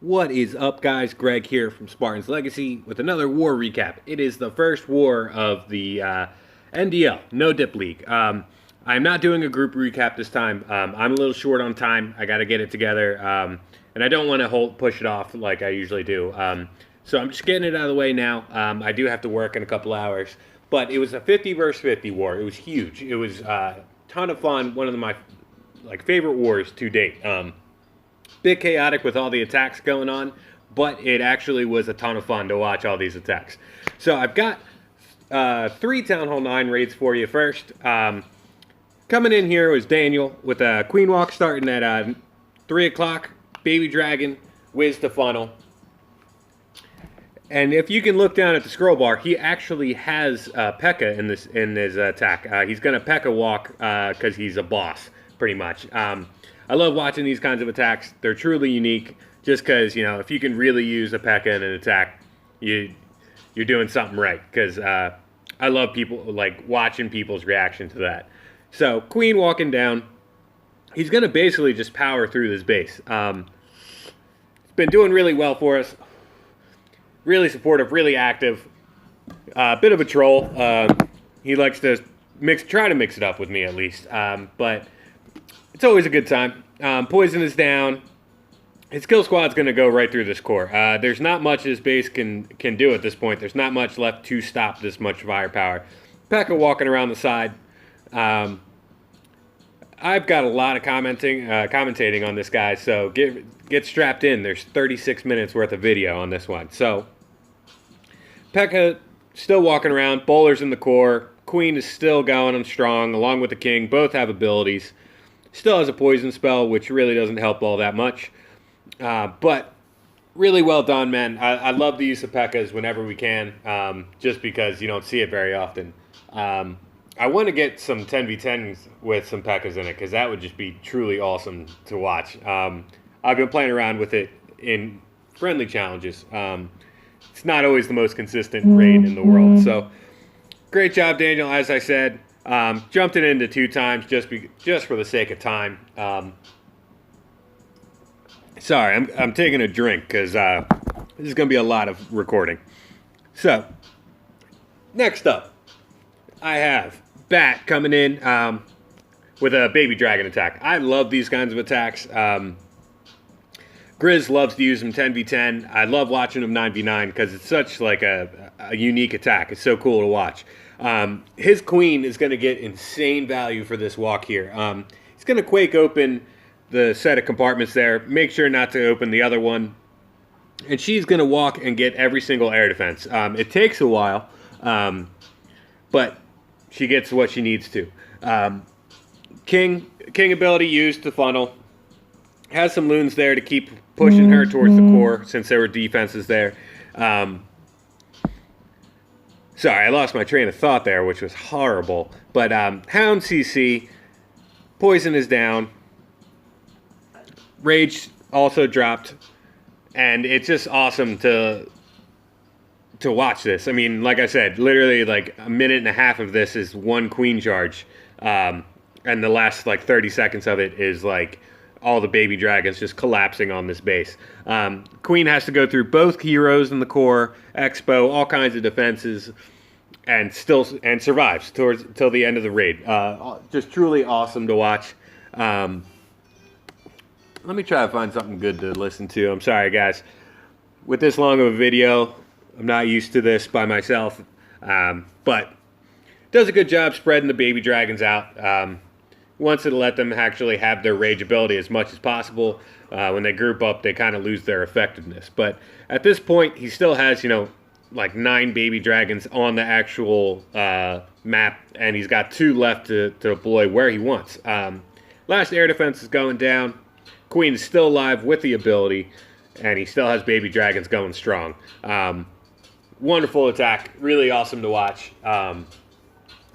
What is up, guys? Greg here from Spartans Legacy with another war recap. It is the first war of the NDL, No Dip League. I'm not doing a group recap this time. I'm a little short on time. I got to get it together, and I don't want to push it off like I usually do. So I'm just getting it out of the way now. I do have to work in a couple hours, but it was a 50 versus 50 war. It was huge. It was a ton of fun. One of my favorite wars to date. Bit chaotic with all the attacks going on, but it actually was a ton of fun to watch all these attacks. So I've got 3 Town Hall 9 raids for you first. Coming in here was Daniel with a Queen Walk starting at 3 o'clock, Baby Dragon, Wiz the Funnel. And if you can look down at the scroll bar, he actually has P.E.K.K.A. in his attack. He's going to P.E.K.K.A. walk because he's a boss, pretty much. I love watching these kinds of attacks. They're truly unique just because, you know, if you can really use a P.E.K.K.A. in an attack, you're doing something right. Because I love watching people's reaction to that. So, Queen walking down. He's going to basically just power through this base. It's been doing really well for us. Really supportive, really active. Bit of a troll. He likes to try to mix it up with me at least. But it's always a good time. Poison is down. His kill squad's going to go right through this core. There's not much his base can do at this point. There's not much left to stop this much firepower. P.E.K.K.A. walking around the side. I've got a lot of commentating on this guy, so get strapped in. There's 36 minutes worth of video on this one. So P.E.K.K.A. still walking around. Bowler's in the core. Queen is still going on strong, along with the King. Both have abilities. Still has a poison spell, which really doesn't help all that much. But really well done, man. I love the use of P.E.K.K.A.s whenever we can, just because you don't see it very often. I want to get some 10v10s with some P.E.K.K.A.s in it, because that would just be truly awesome to watch. I've been playing around with it in friendly challenges. It's not always the most consistent raid in the world. So, great job, Daniel, as I said. Jumped it into 2 times just for the sake of time. Sorry, I'm taking a drink because this is going to be a lot of recording. So, next up, I have Bat coming in with a Baby Dragon attack. I love these kinds of attacks. Grizz loves to use them 10v10. I love watching them 9v9 because it's such like a unique attack. It's so cool to watch. His Queen is going to get insane value for this walk here. He's going to Quake open the set of compartments there. Make sure not to open the other one. And she's going to walk and get every single air defense. It takes a while, but she gets what she needs to. King ability used to funnel. Has some loons there to keep pushing her towards the core since there were defenses there. Sorry, I lost my train of thought there, which was horrible. But Hound CC, Poison is down. Rage also dropped. And it's just awesome to watch this. I mean, like I said, literally like a minute and a half of this is one Queen charge. And the last like 30 seconds of it is like all the Baby Dragons just collapsing on this base. Queen has to go through both heroes in the core, Expo, all kinds of defenses, and survives till the end of the raid. Just truly awesome to watch. Let me try to find something good to listen to. I'm sorry, guys. With this long of a video, I'm not used to this by myself, but does a good job spreading the Baby Dragons out. Wants to let them actually have their rage ability as much as possible. When they group up, they kind of lose their effectiveness. But at this point, he still has, like 9 Baby Dragons on the actual map, and he's got 2 left to deploy where he wants. Last air defense is going down. Queen is still alive with the ability, and he still has Baby Dragons going strong. Wonderful attack. Really awesome to watch.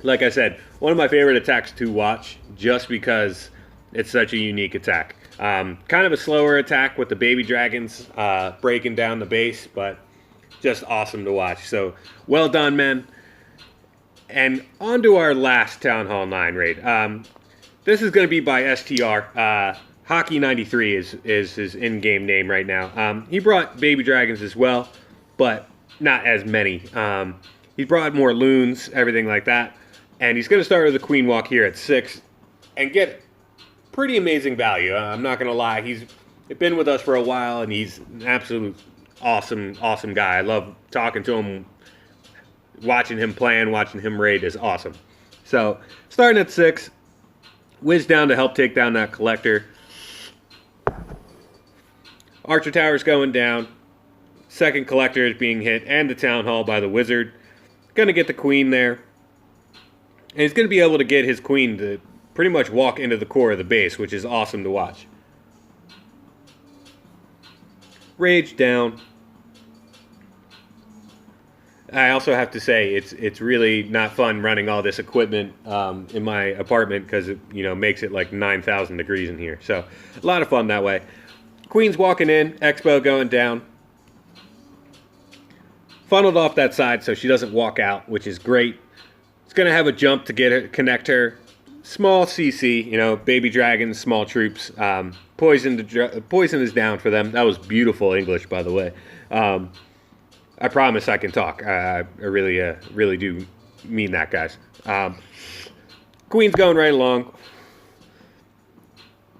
Like I said, one of my favorite attacks to watch just because it's such a unique attack. Kind of a slower attack with the Baby Dragons breaking down the base, but just awesome to watch. So, well done, men. And on to our last Town Hall 9 raid. This is going to be by STR. Hockey 93 is his in-game name right now. He brought baby dragons as well, but not as many. He brought more loons, everything like that. And he's going to start with the queen walk here at 6 and get pretty amazing value. I'm not going to lie. He's been with us for a while, and he's an absolute awesome guy. I love talking to him, watching him play and watching him raid is awesome. So, starting at 6, whiz down to help take down that collector. Archer tower's going down. Second collector is being hit, and the town hall by the wizard. Gonna get the queen there. And he's gonna be able to get his queen to pretty much walk into the core of the base, which is awesome to watch. Rage down. I also have to say it's really not fun running all this equipment in my apartment because it makes it like 9,000 degrees in here. So a lot of fun that way. Queen's walking in, Expo going down. Funneled off that side so she doesn't walk out, which is great. It's gonna have a jump to get her, connect her. Small CC, baby dragons, small troops. Poison is down for them. That was beautiful English, by the way. I promise I can talk. I really do mean that, guys. Queen's going right along.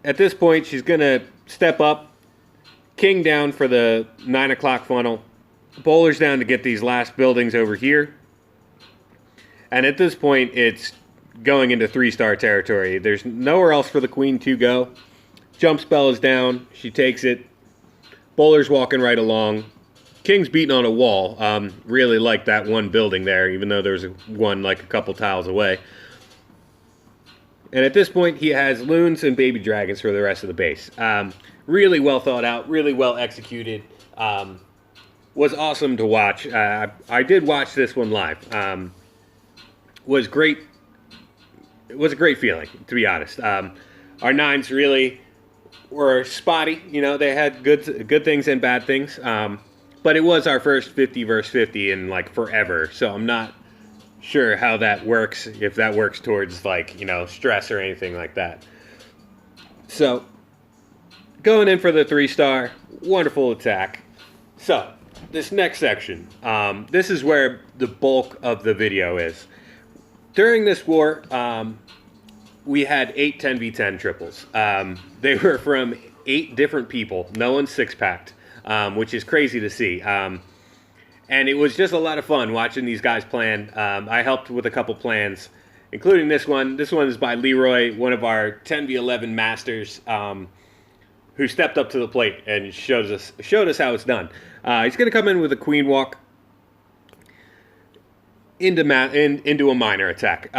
At this point, she's going to step up. King down for the 9 o'clock funnel. Bowler's down to get these last buildings over here. And at this point, it's going into 3-star territory. There's nowhere else for the queen to go. Jump spell is down. She takes it. Bowler's walking right along. King's beating on a wall. Really like that one building there, even though there's one like a couple tiles away. And at this point, he has loons and baby dragons for the rest of the base. Really well thought out, really well executed. Was awesome to watch. I did watch this one live. Was great. It was a great feeling, to be honest. Our 9s really were spotty. They had good things and bad things. But it was our first 50 versus 50 in like forever, so I'm not sure how that works, if that works towards like, stress or anything like that. So, going in for the 3-star, wonderful attack. So, this next section, this is where the bulk of the video is. During this war, we had 8 10v10 triples. They were from 8 different people, no one's 6-packed. Which is crazy to see. And it was just a lot of fun watching these guys plan. I helped with a couple plans, including this one. This one is by Leroy, one of our 10v11 masters, who stepped up to the plate and showed us how it's done. He's going to come in with a queen walk into a minor attack.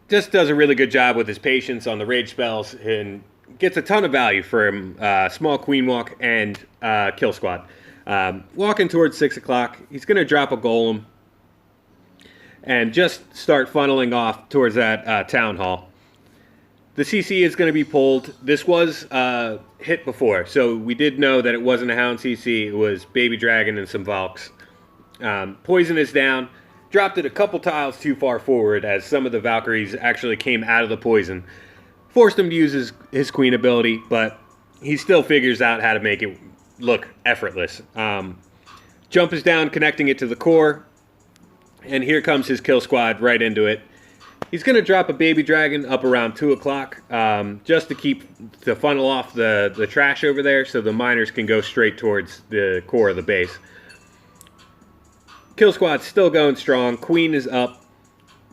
Just does a really good job with his patience on the rage spells and gets a ton of value from small queen walk and kill squad. Walking towards 6 o'clock, he's going to drop a golem and just start funneling off towards that town hall. The CC is going to be pulled. This was hit before, so we did know that it wasn't a Hound CC. It was Baby Dragon and some Valks. Poison is down. Dropped it a couple tiles too far forward as some of the Valkyries actually came out of the poison. Forced him to use his queen ability, but he still figures out how to make it look effortless. Jump is down, connecting it to the core, and here comes his kill squad right into it. He's going to drop a baby dragon up around 2 o'clock just to funnel off the trash over there so the miners can go straight towards the core of the base. Kill squad's still going strong. Queen is up.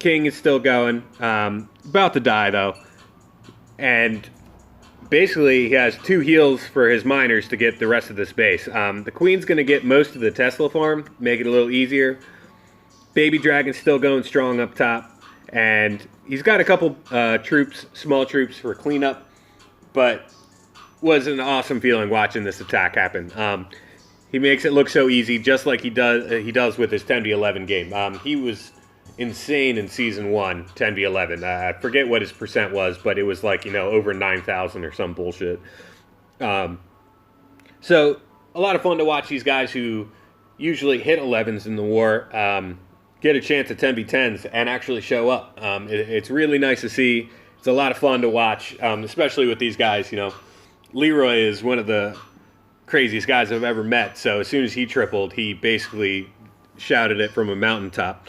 King is still going. About to die, though. And basically, he has 2 heals for his miners to get the rest of this base. The Queen's going to get most of the Tesla farm, make it a little easier. Baby Dragon's still going strong up top. And he's got a couple troops, small troops for cleanup. But was an awesome feeling watching this attack happen. He makes it look so easy, just like he does with his 10v11 game. He was insane in Season 1, 10v11. I forget what his percent was, but it was like, over 9,000 or some bullshit. So, a lot of fun to watch these guys who usually hit 11s in the war, get a chance at 10v10s and actually show up. It's really nice to see. It's a lot of fun to watch, especially with these guys. Leroy is one of the craziest guys I've ever met. So as soon as he tripled, he basically shouted it from a mountaintop.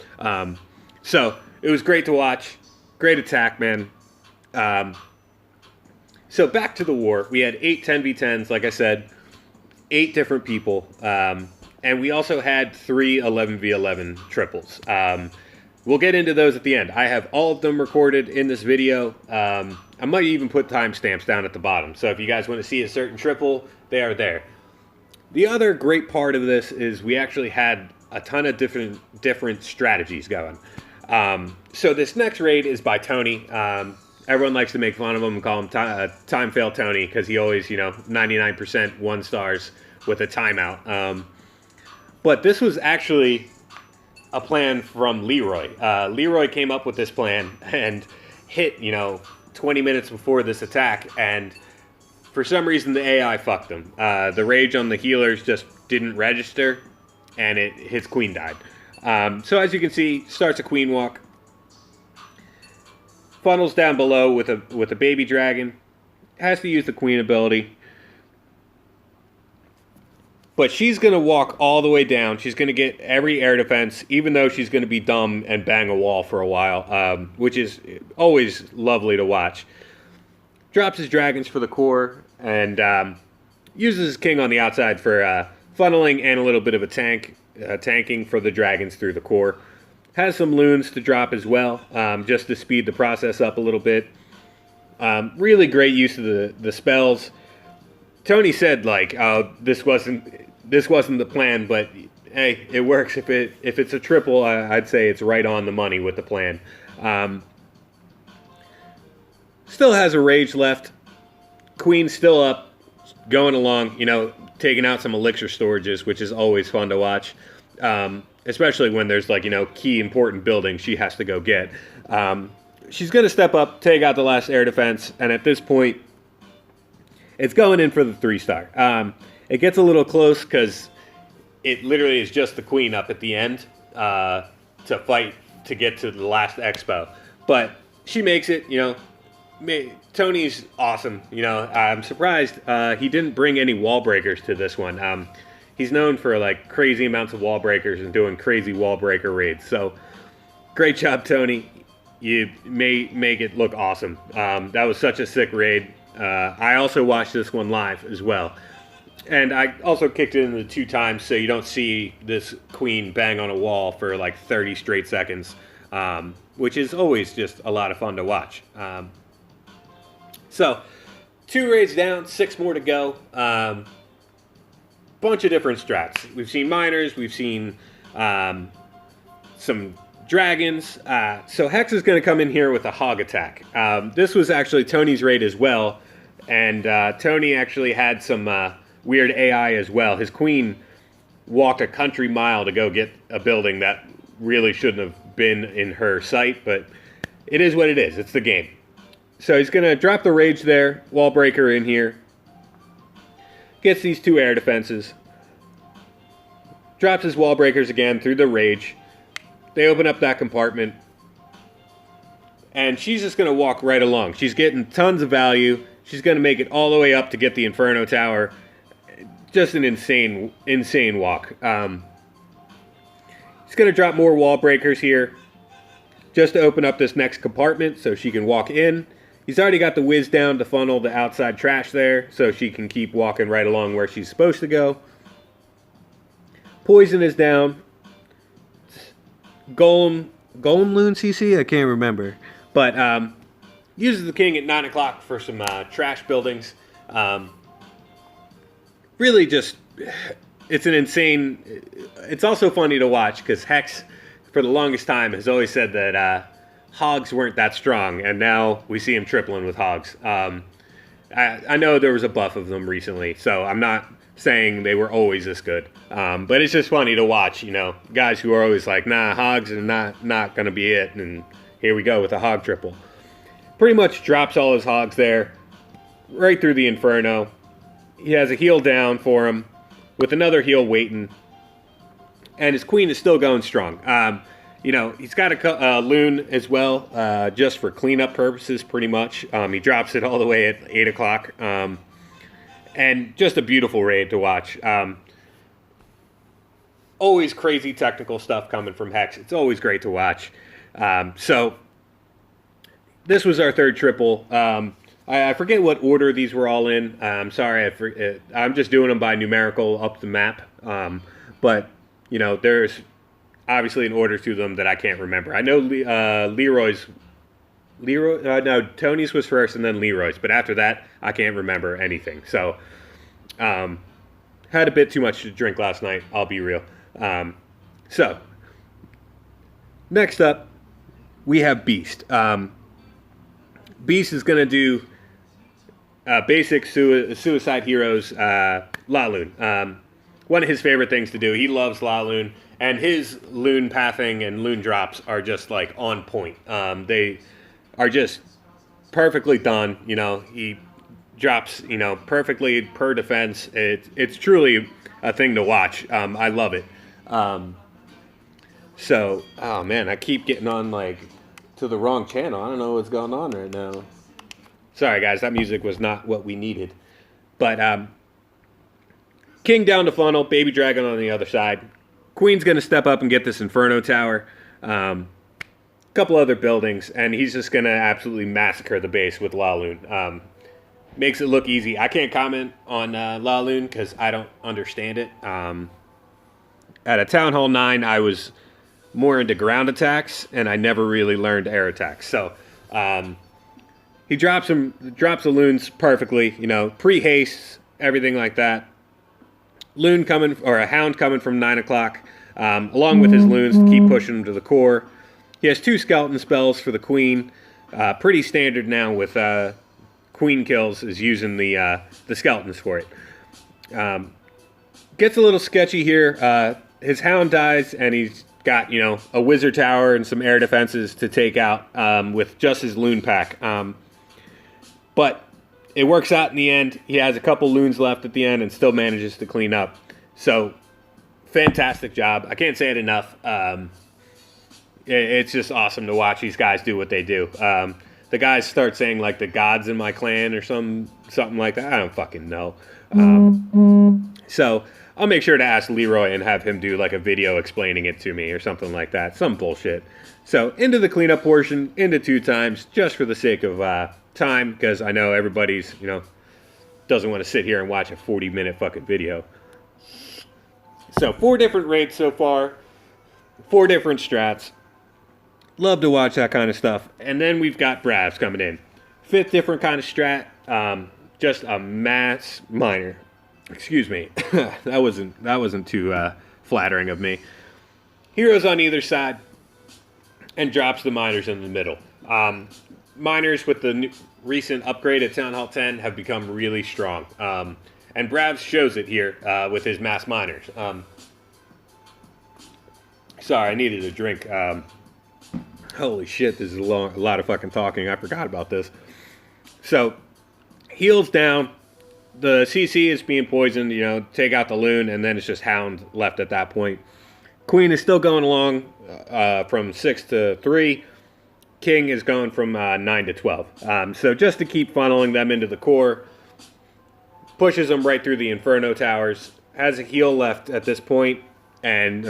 So it was great to watch. Great attack, man. So back to the war. We had 8 10v10s, like I said, 8 different people. And we also had 3 11v11 triples. We'll get into those at the end. I have all of them recorded in this video. I might even put timestamps down at the bottom. So if you guys want to see a certain triple, they are there. The other great part of this is we actually had a ton of different strategies going. So this next raid is by Tony. Everyone likes to make fun of him and call him Time Fail Tony because he always, 99% 1 stars with a timeout. But this was actually a plan from Leroy. Leroy came up with this plan and hit, 20 minutes before this attack, and for some reason the AI fucked him. The rage on the healers just didn't register, and his queen died. So as you can see, starts a queen walk, funnels down below with a baby dragon, has to use the queen ability. But she's going to walk all the way down. She's going to get every air defense, even though she's going to be dumb and bang a wall for a while, which is always lovely to watch. Drops his dragons for the core and uses his king on the outside for funneling and a little bit of a tanking for the dragons through the core. Has some loons to drop as well, just to speed the process up a little bit. Really great use of the spells. Tony said, oh, this wasn't the plan, but hey, it works. If it's a triple, I'd say it's right on the money with the plan. Still has a rage left. Queen's still up, going along, taking out some elixir storages, which is always fun to watch. Especially when there's key important buildings she has to go get. She's going to step up, take out the last air defense, and at this point, it's going in for the 3-star. It gets a little close because it literally is just the queen up at the end to fight to get to the last expo. But she makes it, Tony's awesome. I'm surprised he didn't bring any wall breakers to this one. He's known for crazy amounts of wall breakers and doing crazy wall breaker raids. So great job, Tony. You make it look awesome. That was such a sick raid. I also watched this one live as well. And I also kicked it in the 2 times so you don't see this queen bang on a wall for 30 straight seconds, which is always just a lot of fun to watch. So 2 raids down, 6 more to go. Bunch of different strats. We've seen miners, we've seen some dragons. So Hex is going to come in here with a hog attack. This was actually Tony's raid as well. And Tony actually had some weird AI as well. His queen walked a country mile to go get a building that really shouldn't have been in her sight, but it is what it is. It's the game. So he's going to drop the rage there, wall breaker in here, gets these 2 air defenses, drops his wall breakers again through the rage. They open up that compartment, and she's just going to walk right along. She's getting tons of value. She's going to make it all the way up to get the Inferno Tower. Just an insane walk. He's going to drop more wall breakers here just to open up this next compartment so she can walk in. He's already got the whiz down to funnel the outside trash there so she can keep walking right along where she's supposed to go. Poison is down. Golem Loon CC? I can't remember. But uses the king at 9 o'clock for some trash buildings. Really just, it's an insane, it's also funny to watch because Hex, for the longest time, has always said that hogs weren't that strong, and now we see him tripling with hogs. I know there was a buff of them recently, so I'm not saying they were always this good. But it's just funny to watch, guys who are always like, nah, hogs are not going to be it, and here we go with a hog triple. Pretty much drops all his hogs there, right through the Inferno. He has a heal down for him, with another heal waiting, and his queen is still going strong. he's got a loon as well, just for cleanup purposes, pretty much. He drops it all the way at 8 o'clock. And just a beautiful raid to watch. Always crazy technical stuff coming from Hex. It's always great to watch. So this was our third triple. I forget what order these were all in. I'm sorry. I'm just doing them by numerical up the map. But, there's obviously an order to them that I can't remember. I know Tony's was first and then Leroy's. But after that, I can't remember anything. So, had a bit too much to drink last night. I'll be real. So, next up, we have Beast. Beast is going to do basic Suicide Heroes La Lune. One of his favorite things to do. He loves La Lune, and his loon pathing and loon drops are just like on point. They are just perfectly done. He drops perfectly per defense. It's truly a thing to watch. I love it. So, oh man, I keep getting on to the wrong channel. I don't know what's going on right now. Sorry guys, that music was not what we needed. But King down the funnel, Baby Dragon on the other side. Queen's gonna step up and get this Inferno Tower. Couple other buildings, and he's just gonna absolutely massacre the base with La Lune. Makes it look easy. I can't comment on La Lune because I don't understand it. At a Town Hall 9, I was more into ground attacks, and I never really learned air attacks. So he drops the loons perfectly, pre-haste, everything like that. Loon coming, or a hound coming from 9 o'clock, along with his loons to keep pushing him to the core. He has 2 skeleton spells for the queen. Pretty standard now with queen kills is using the skeletons for it. Gets a little sketchy here. His hound dies, and he's got, a wizard tower and some air defenses to take out with just his loon pack. But it works out in the end. He has a couple loons left at the end and still manages to clean up. So, fantastic job. I can't say it enough. It's just awesome to watch these guys do what they do. The guys start saying, the gods in my clan or something like that. I don't fucking know. So, I'll make sure to ask Leroy and have him do a video explaining it to me or something like that. Some bullshit. So into the cleanup portion, into 2 times, just for the sake of time, because I know everybody's, doesn't want to sit here and watch a 40-minute fucking video. So 4 different raids so far, 4 different strats. Love to watch that kind of stuff. And then we've got Bravs coming in. 5th different kind of strat, just a mass minor. Excuse me, that wasn't too flattering of me. Heroes on either side, and drops the miners in the middle. Miners with the recent upgrade at Town Hall 10 have become really strong, and Bravs shows it here with his mass miners. Sorry, I needed a drink. Holy shit, this is a lot of fucking talking. I forgot about this. So, heals down. The CC is being poisoned, take out the loon, and then it's just hound left at that point. Queen is still going along from 6 to 3. King is going from 9 to 12. So just to keep funneling them into the core, pushes them right through the Inferno Towers. Has a heal left at this point, and,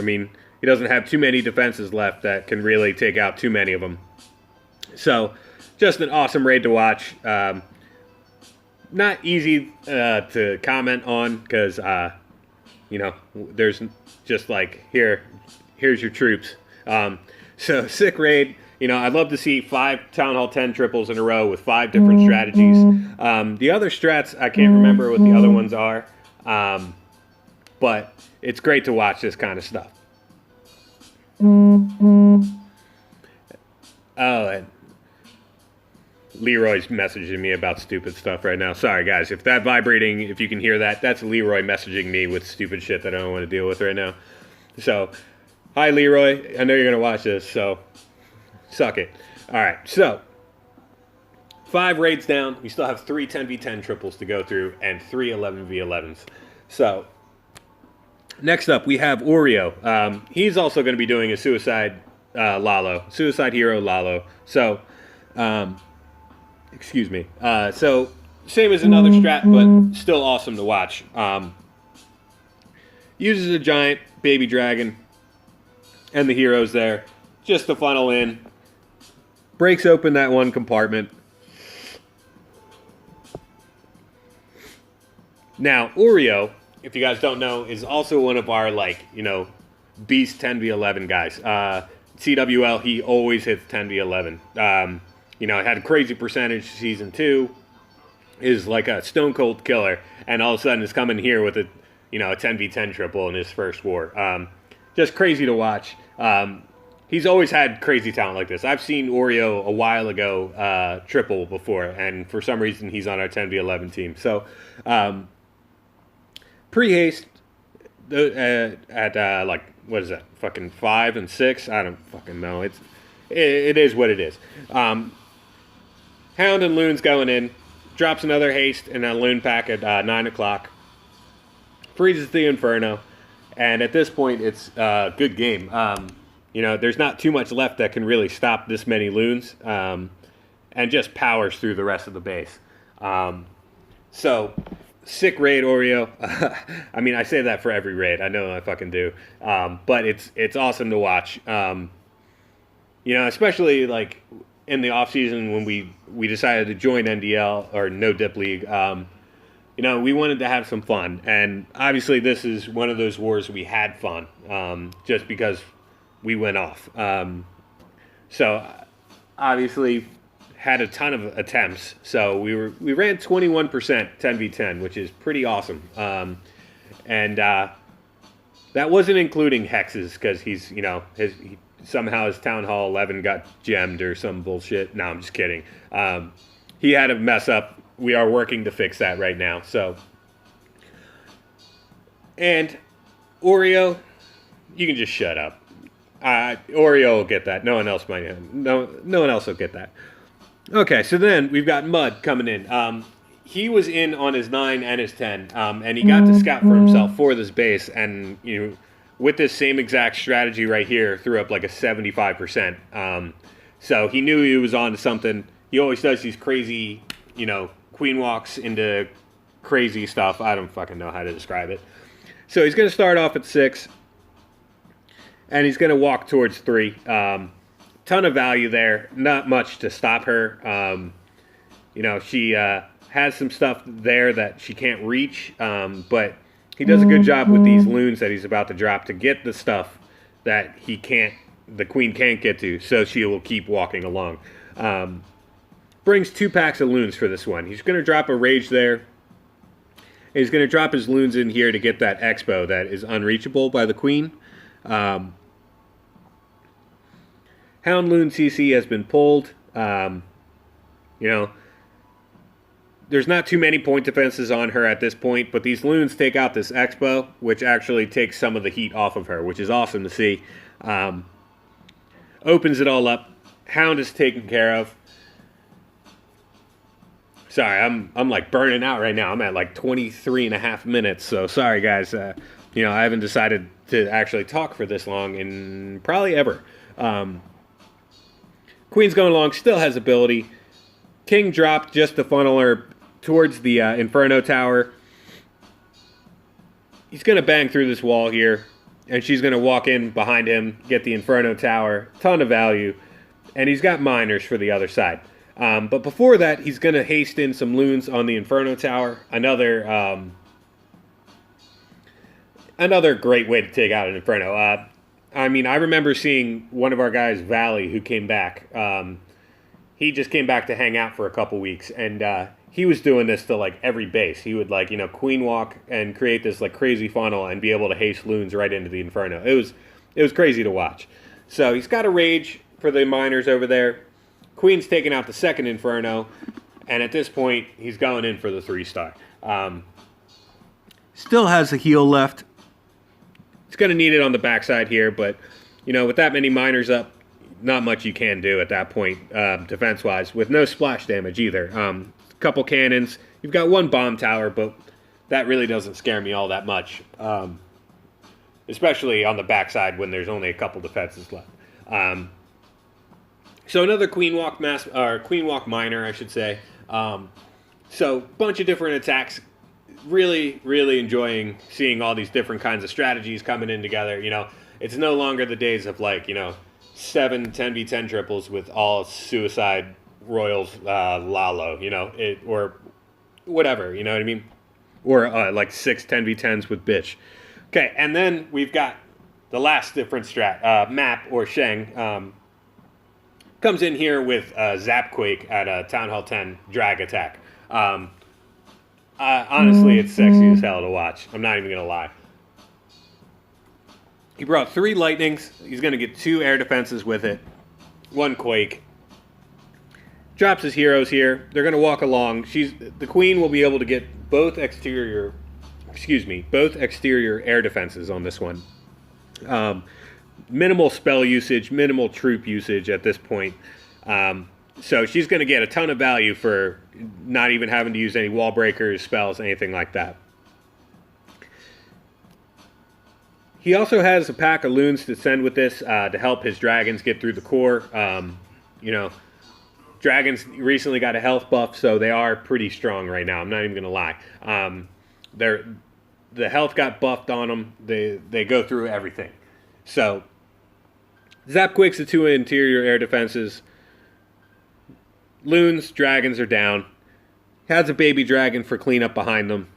he doesn't have too many defenses left that can really take out too many of them. So, just an awesome raid to watch. Not easy to comment on because, there's just here's your troops. So, sick raid. I'd love to see 5 Town Hall 10 triples in a row with 5 different strategies. The other strats, I can't remember what the other ones are. But it's great to watch this kind of stuff. Oh, and Leroy's messaging me about stupid stuff right now. Sorry, guys. If that vibrating, if you can hear that, that's Leroy messaging me with stupid shit that I don't want to deal with right now. So, hi, Leroy. I know you're going to watch this, so suck it. All right, so 5 raids down. We still have 3 10v10 triples to go through and 3 11v11s. So, next up, we have Oreo. He's also going to be doing a Suicide Lalo, Suicide Hero Lalo. So, excuse me. So same as another strat, but still awesome to watch. Uses a giant baby dragon and the heroes there just to funnel in. Breaks open that one compartment. Now, Oreo, if you guys don't know, is also one of our, beast 10v11 guys. CWL, he always hits 10v11. Had a crazy percentage season 2. Is like a stone cold killer, and all of a sudden is coming here with a 10v10 triple in his first war. Just crazy to watch. He's always had crazy talent like this. I've seen Oreo a while ago triple before, and for some reason he's on our 10v11 team. So pre-haste at what is that? Fucking 5 and 6? I don't fucking know. It is what it is. Hound and Loon's going in. Drops another haste and a Loon pack at 9 o'clock. Freezes the Inferno. And at this point, it's a good game. There's not too much left that can really stop this many Loons. And just powers through the rest of the base. So, sick raid, Oreo. I mean, I say that for every raid. I know I fucking do. But it's awesome to watch. Especially like in the off season when we decided to join NDL or No Dip League. We wanted to have some fun, and obviously this is one of those wars we had fun, just because we went off. So obviously had a ton of attempts. So we ran 21% 10v10, which is pretty awesome. And that wasn't including hexes because he's somehow his Town Hall 11 got gemmed or some bullshit. No, I'm just kidding. He had a mess up. We are working to fix that right now. So, and Oreo, you can just shut up. Oreo will get that. No one else might. No one else will get that. Okay, so then we've got Mud coming in. He was in on his 9 and his 10, and he got to scout for himself for this base, and with this same exact strategy right here, threw up like a 75%. So he knew he was on to something. He always does these crazy, queen walks into crazy stuff. I don't fucking know how to describe it. So he's going to start off at 6, and he's going to walk towards 3. Ton of value there. Not much to stop her. She has some stuff there that she can't reach, but he does a good job with these Loons that he's about to drop to get the stuff that the queen can't get to, so she will keep walking along. Brings 2 packs of Loons for this one. He's going to drop a Rage there. He's going to drop his Loons in here to get that Expo that is unreachable by the queen. Hound Loon CC has been pulled. There's not too many point defenses on her at this point, but these Loons take out this Expo, which actually takes some of the heat off of her, which is awesome to see. Opens it all up. Hound is taken care of. Sorry, I'm like burning out right now. I'm at like 23 and a half minutes, so sorry guys. I haven't decided to actually talk for this long in probably ever. Queen's going along, still has ability. King dropped just to funnel her towards the Inferno Tower. He's going to bang through this wall here, and she's going to walk in behind him, get the Inferno Tower. Ton of value. And he's got miners for the other side. But before that, he's going to haste in some Loons on the Inferno Tower. Another great way to take out an Inferno. I remember seeing one of our guys, Valley, who came back. He just came back to hang out for a couple weeks, and he was doing this to like every base. He would queen walk and create this like crazy funnel and be able to haste Loons right into the Inferno. It was crazy to watch. So he's got a Rage for the miners over there. Queen's taking out the second Inferno, and at this point, he's going in for the 3-star. Still has a heal left. He's going to need it on the backside here, but, with that many miners up, not much you can do at that point, defense-wise, with no splash damage either. Couple cannons. You've got 1 bomb tower, but that really doesn't scare me all that much, especially on the backside when there's only a couple defenses left. So another Queen Walk or Queen Walk Miner, I should say. So bunch of different attacks. Really, really enjoying seeing all these different kinds of strategies coming in together. It's no longer the days of 7 10v10 triples with all suicide royals, Lalo, or whatever, you know what I mean? Or 6 10v10s with bitch. Okay, and then we've got the last different strat, Map or Sheng. Comes in here with Zapquake at a Town Hall 10 drag attack. Honestly, it's sexy as hell to watch. I'm not even going to lie. He brought 3 lightnings. He's going to get 2 air defenses with it. 1 quake. Drops his heroes here. They're going to walk along. The queen will be able to get both exterior air defenses on this one. Minimal spell usage, minimal troop usage at this point. So she's going to get a ton of value for not even having to use any wall breakers, spells, anything like that. He also has a pack of loons to send with this to help his dragons get through the core. Dragons recently got a health buff, so they are pretty strong right now. I'm not even going to lie. The health got buffed on them. They go through everything. So Zapquake's the 2 interior air defenses. Loons, dragons are down. Has a baby dragon for cleanup behind them.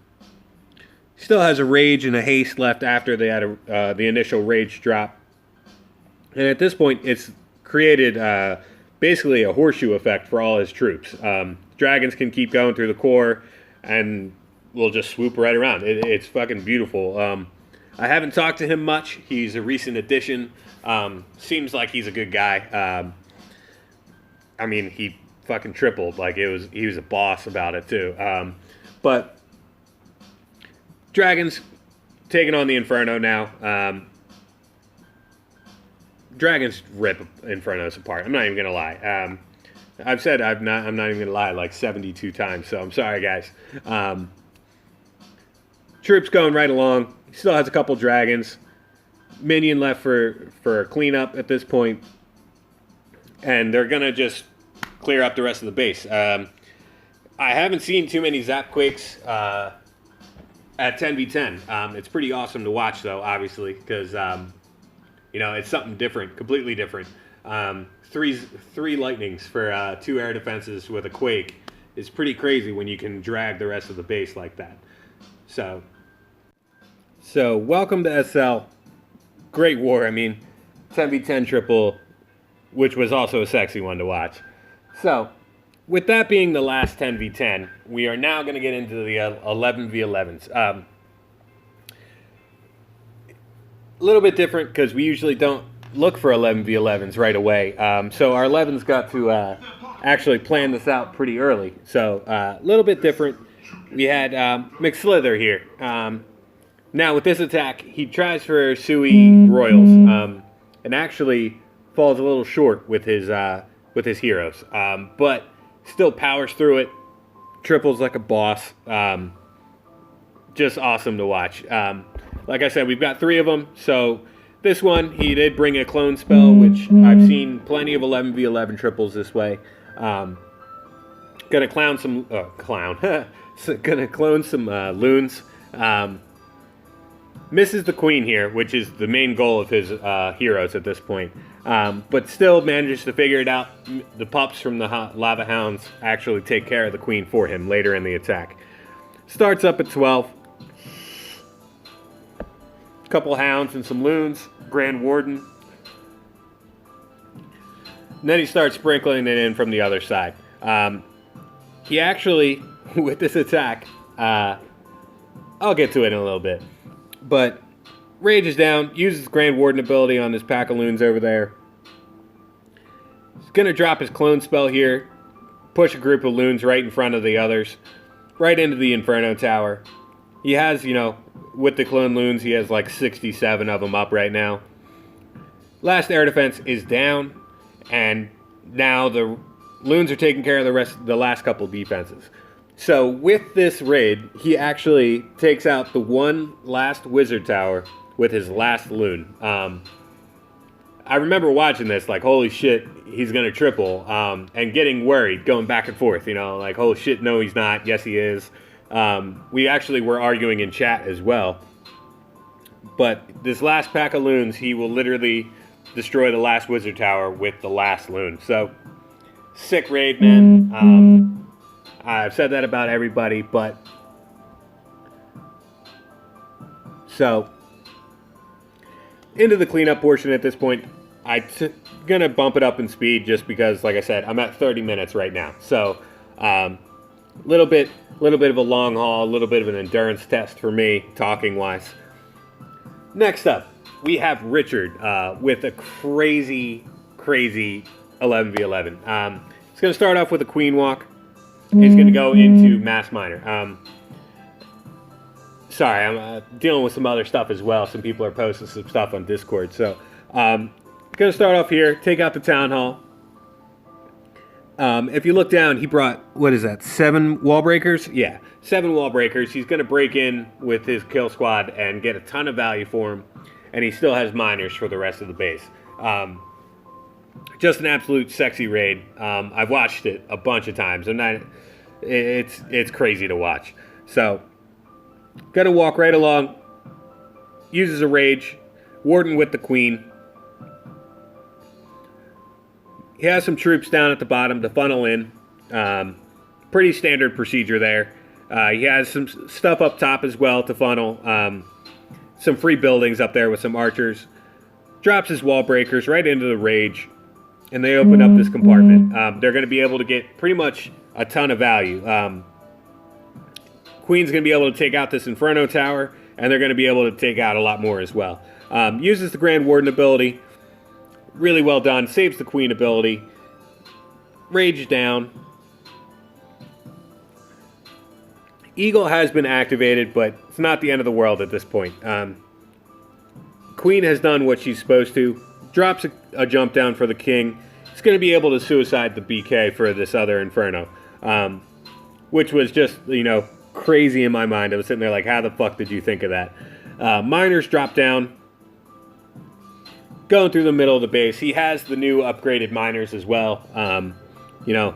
Still has a rage and a haste left after they had the initial rage drop. And at this point, it's created basically a horseshoe effect for all his troops. Dragons can keep going through the core and will just swoop right around. It's fucking beautiful. I haven't talked to him much. He's a recent addition. Seems like he's a good guy. He fucking tripled. He was a boss about it too. But dragons taking on the Inferno now. Dragons rip Infernos apart. I'm not even gonna lie. I've said I'm not even gonna lie 72 times. So I'm sorry, guys. Troops going right along. He still has a couple dragons. Minion left for cleanup at this point, and they're gonna just clear up the rest of the base. I haven't seen too many Zapquakes at 10v10. It's pretty awesome to watch, though, obviously, because it's something different, completely different. 3 lightnings for 2 air defenses with a quake is pretty crazy when you can drag the rest of the base like that. So welcome to SL. Great war. 10v10 triple, which was also a sexy one to watch. So, with that being the last 10v10, we are now going to get into the 11v11s. A little bit different because we usually don't look for 11v11s right away. So our 11s got to actually plan this out pretty early. So a little bit different. We had McSlither here. Now with this attack, he tries for Sui Royals and actually falls a little short with his heroes, but still powers through it, triples like a boss. Just awesome to watch. Like I said, we've got 3 of them. So this one, he did bring a clone spell, which I've seen plenty of 11v11 triples this way. Gonna clone some loons. Misses the queen here, which is the main goal of his heroes at this point. But still manages to figure it out. The pups from the lava hounds actually take care of the queen for him later in the attack. Starts up at 12. Couple hounds and some loons. Grand Warden. And then he starts sprinkling it in from the other side. He actually, with this attack, I'll get to it in a little bit. But rages down, uses Grand Warden ability on his pack of loons over there. He's going to drop his clone spell here. Push a group of loons right in front of the others. Right into the Inferno Tower. He has, with the clone loons, he has 67 of them up right now. Last air defense is down. And now the loons are taking care of the last couple defenses. So with this raid, he actually takes out the one last wizard tower with his last loon. I remember watching this, like, holy shit, he's going to triple, and getting worried, going back and forth, you know, like, oh shit, no, he's not. Yes, he is. We actually were arguing in chat as well. But this last pack of loons, he will literally destroy the last wizard tower with the last loon. So, sick raid, man. I've said that about everybody, but... So, into the cleanup portion at this point. I'm going to bump it up in speed just because, like I said, I'm at 30 minutes right now. So, little bit of a long haul, a little bit of an endurance test for me, talking-wise. Next up, we have Richard with a crazy 11v11. He's going to start off with a queen walk. He's going to go into mass miner. Sorry, I'm dealing with some other stuff as well. Some people are posting some stuff on Discord. So, going to start off here, take out the town hall. If you look down, he brought, what is that, 7 wall breakers? Yeah, 7 wall breakers. He's going to break in with his kill squad and get a ton of value for him. And he still has miners for the rest of the base. Just an absolute sexy raid. I've watched it a bunch of times, and it's crazy to watch. So, going to walk right along. Uses a rage. Warden with the queen. He has some troops down at the bottom to funnel in. Pretty standard procedure there. He has some stuff up top as well to funnel. Some free buildings up there with some archers. Drops his wall breakers right into the rage. And they open up this compartment. They're going to be able to get pretty much a ton of value. Queen's going to be able to take out this Inferno Tower. And they're going to be able to take out a lot more as well. Uses the Grand Warden ability. Really well done. Saves the Queen ability. Rage down. Eagle has been activated, but it's not the end of the world at this point. Queen has done what she's supposed to. Drops a jump down for the king. He's going to be able to suicide the BK for this other Inferno. Which was just, you know, crazy in my mind. I was sitting there like, how the fuck did you think of that? Miners drop down. Going through the middle of the base. He has the new upgraded miners as well. You know,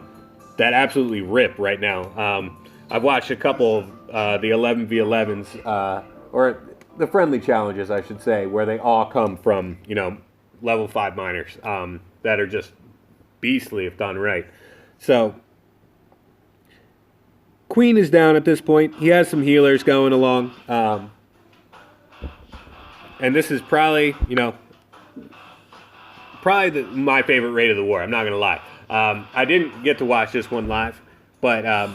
that absolutely rip right now. I've watched a couple of the 11v11s, or the friendly challenges, I should say, where they all come from, you know, level 5 miners that are just beastly if done right. So, Queen is down at this point. He has some healers going along. And this is probably, you know, my favorite raid of the war. I'm not going to lie. I didn't get to watch this one live, but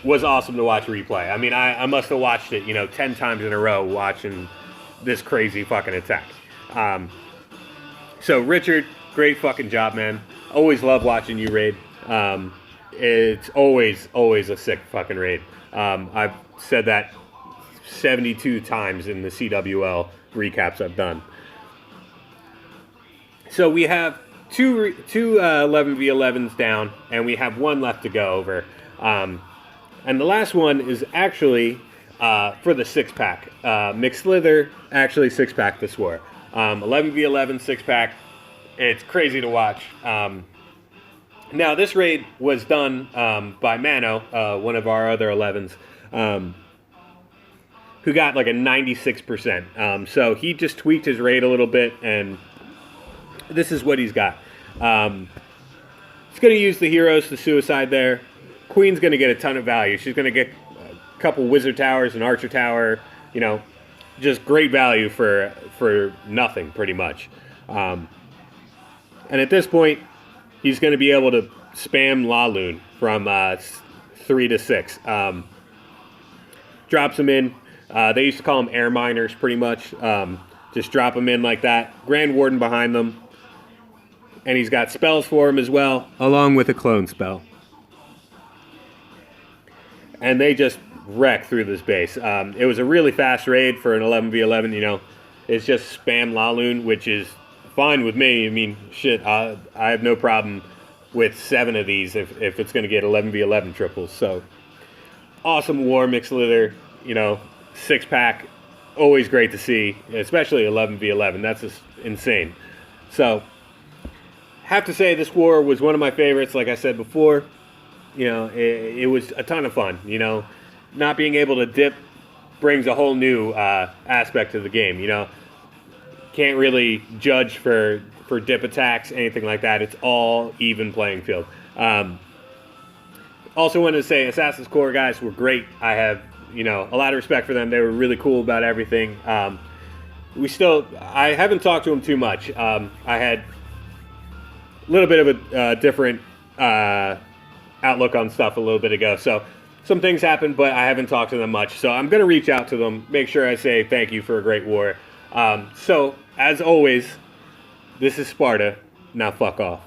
was awesome to watch replay. I mean, I must have watched it, you know, 10 times in a row watching this crazy fucking attack. So, Richard, great fucking job, man. Always love watching you raid. It's always a sick fucking raid. I've said that 72 times in the CWL recaps I've done. So we have two 11v11s down, and we have 1 left to go over. And the last one is actually for the 6-pack. McSlither actually 6-pack this war. 11v11 6-pack. It's crazy to watch. Now, this raid was done by Mano, one of our other 11s, who got like a 96%. So he just tweaked his raid a little bit, and this is what he's got. He's going to use the heroes to suicide there. Queen's going to get a ton of value. She's going to get a couple wizard towers, an archer tower, you know, just great value for nothing, pretty much. And at this point, he's going to be able to spam Laloon from 3 to 6. Drops them in. They used to call them air miners, pretty much. Just drop them in like that. Grand Warden behind them. And he's got spells for him as well, along with a clone spell. And they just wreck through this base. It was a really fast raid for an 11v11, you know. It's just spam Laloon, which is fine with me. I mean, shit, I have no problem with 7 of these if it's going to get 11v11 triples. So, awesome war, McSlither, you know, 6-pack. Always great to see, especially 11v11. That's just insane. So, have to say this war was one of my favorites. Like I said before, it was a ton of fun. Not being able to dip brings a whole new aspect to the game. Can't really judge for dip attacks, anything like that. It's all even playing field. Also wanted to say AssassinSCore guys were great. I have a lot of respect for them. They were really cool about everything. I haven't talked to them too much. I had a little bit of a different outlook on stuff a little bit ago. So some things happened, but I haven't talked to them much. So I'm going to reach out to them, make sure I say thank you for a great war. So, as always, this is Sparta. Now fuck off.